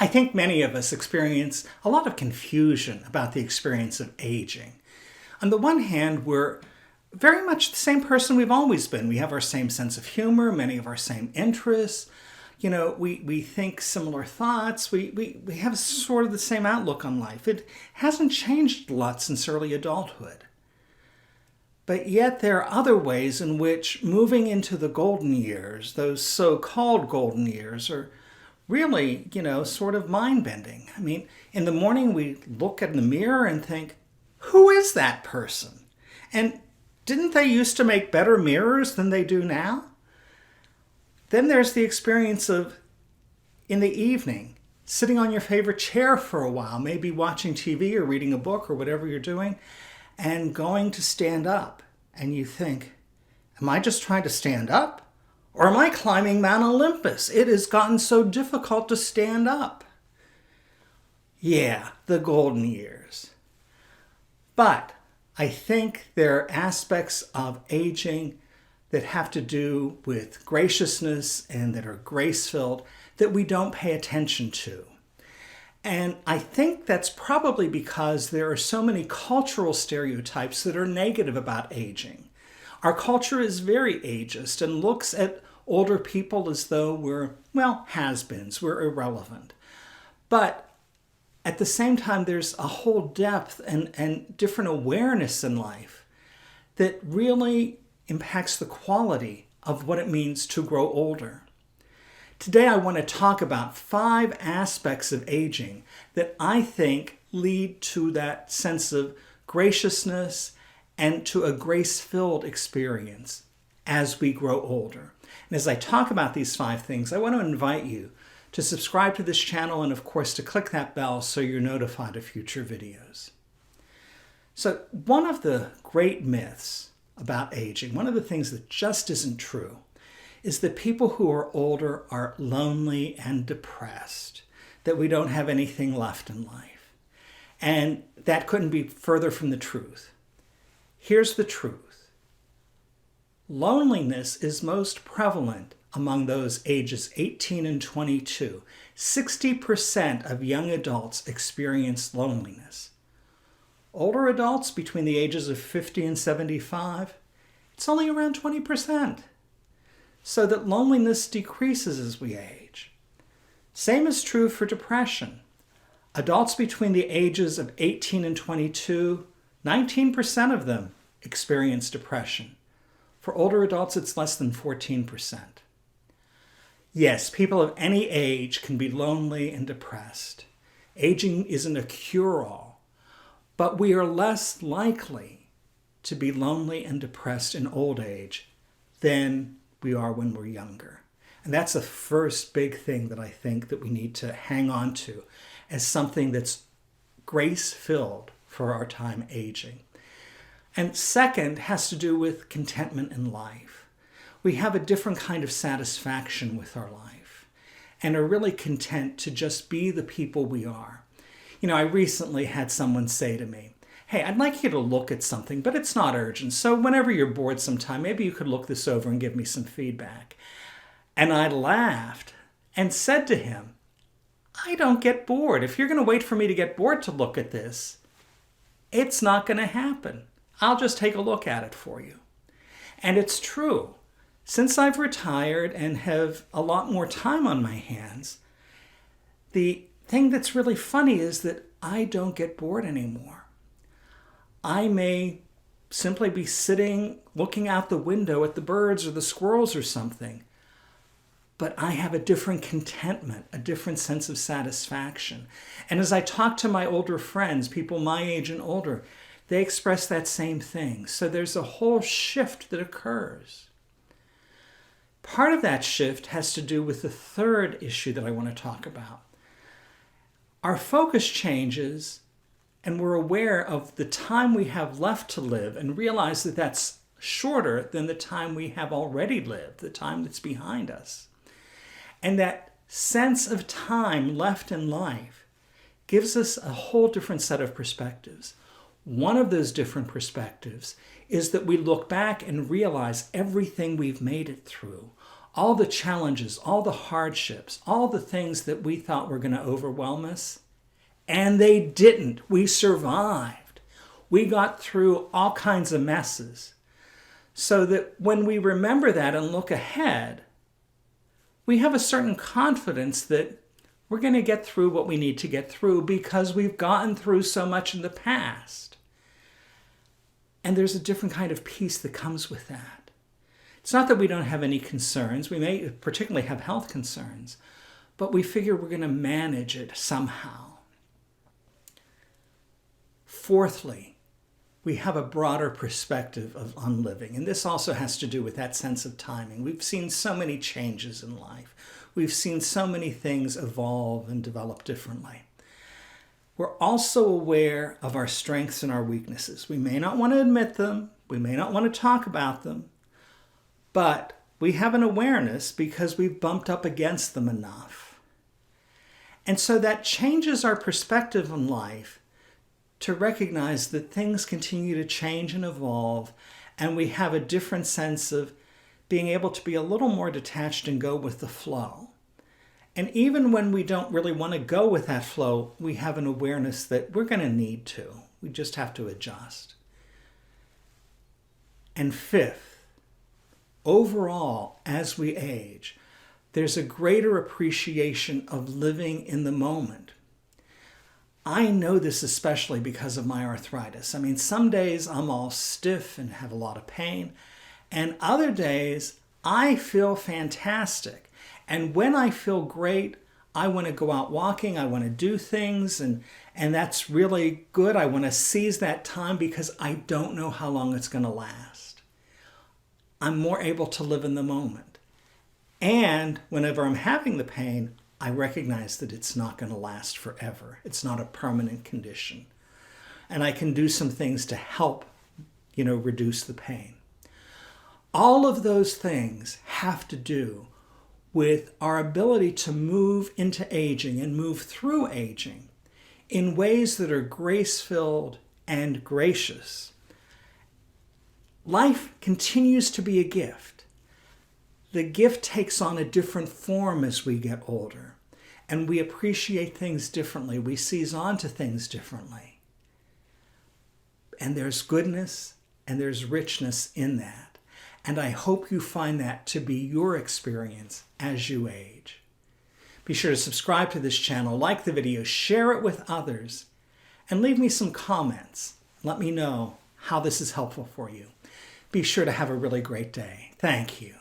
I think many of us experience a lot of confusion about the experience of aging. On the one hand, we're very much the same person we've always been. We have our same sense of humor, many of our same interests. We think similar thoughts. We have sort of the same outlook on life. It hasn't changed a lot since early adulthood. But yet there are other ways in which moving into the golden years, those so-called golden years, are really, sort of mind-bending. I mean, in the morning we look in the mirror and think, who is that person? And didn't they used to make better mirrors than they do now? Then there's the experience of, in the evening, sitting on your favorite chair for a while, maybe watching TV or reading a book or whatever you're doing, and going to stand up. And you think, am I just trying to stand up? Or am I climbing Mount Olympus? It has gotten so difficult to stand up. Yeah, the golden years. But I think there are aspects of aging that have to do with graciousness and that are grace-filled that we don't pay attention to. And I think that's probably because there are so many cultural stereotypes that are negative about aging. Our culture is very ageist and looks at older people as though we're, has-beens, we're irrelevant. But at the same time, there's a whole depth and different awareness in life that really impacts the quality of what it means to grow older. Today, I want to talk about 5 aspects of aging that I think lead to that sense of graciousness and to a grace-filled experience as we grow older. And as I talk about these 5 things, I want to invite you to subscribe to this channel and, of course, to click that bell so you're notified of future videos. So one of the great myths about aging, one of the things that just isn't true, is that people who are older are lonely and depressed, that we don't have anything left in life. And that couldn't be further from the truth. Here's the truth. Loneliness is most prevalent among those ages 18 and 22. 60% of young adults experience loneliness. Older adults between the ages of 50 and 75, it's only around 20%. So that loneliness decreases as we age. Same is true for depression. Adults between the ages of 18 and 22, 19% of them experience depression. For older adults, it's less than 14%. Yes, people of any age can be lonely and depressed. Aging isn't a cure-all, but we are less likely to be lonely and depressed in old age than we are when we're younger. And that's the first big thing that I think that we need to hang on to as something that's grace-filled for our time aging. And second has to do with contentment in life. We have a different kind of satisfaction with our life and are really content to just be the people we are. I recently had someone say to me, hey, I'd like you to look at something, but it's not urgent. So whenever you're bored sometime, maybe you could look this over and give me some feedback. And I laughed and said to him, I don't get bored. If you're going to wait for me to get bored to look at this, it's not going to happen. I'll just take a look at it for you. And it's true. Since I've retired and have a lot more time on my hands, the thing that's really funny is that I don't get bored anymore. I may simply be sitting, looking out the window at the birds or the squirrels or something, but I have a different contentment, a different sense of satisfaction. And as I talk to my older friends, people my age and older, they express that same thing. So there's a whole shift that occurs. Part of that shift has to do with the third issue that I want to talk about. Our focus changes, and we're aware of the time we have left to live and realize that that's shorter than the time we have already lived, the time that's behind us. And that sense of time left in life gives us a whole different set of perspectives. One of those different perspectives is that we look back and realize everything we've made it through, all the challenges, all the hardships, all the things that we thought were going to overwhelm us. And they didn't. We survived. We got through all kinds of messes. So that when we remember that and look ahead, we have a certain confidence that we're going to get through what we need to get through because we've gotten through so much in the past. And there's a different kind of peace that comes with that. It's not that we don't have any concerns. We may particularly have health concerns, but we figure we're going to manage it somehow. Fourthly, we have a broader perspective on living. And this also has to do with that sense of timing. We've seen so many changes in life. We've seen so many things evolve and develop differently. We're also aware of our strengths and our weaknesses. We may not want to admit them. We may not want to talk about them. But we have an awareness because we've bumped up against them enough. And so that changes our perspective on life to recognize that things continue to change and evolve, and we have a different sense of being able to be a little more detached and go with the flow. And even when we don't really want to go with that flow, we have an awareness that we're going to need to. We just have to adjust. And fifth, overall, as we age, there's a greater appreciation of living in the moment. I know this especially because of my arthritis. I mean, some days I'm all stiff and have a lot of pain, and other days I feel fantastic. And when I feel great, I want to go out walking, I want to do things, and that's really good. I want to seize that time because I don't know how long it's going to last. I'm more able to live in the moment. And whenever I'm having the pain, I recognize that it's not going to last forever. It's not a permanent condition. And I can do some things to help, reduce the pain. All of those things have to do with our ability to move into aging and move through aging in ways that are grace-filled and gracious. Life continues to be a gift. The gift takes on a different form as we get older, and we appreciate things differently. We seize on to things differently. And there's goodness and there's richness in that. And I hope you find that to be your experience as you age. Be sure to subscribe to this channel, like the video, share it with others, and leave me some comments. Let me know how this is helpful for you. Be sure to have a really great day. Thank you.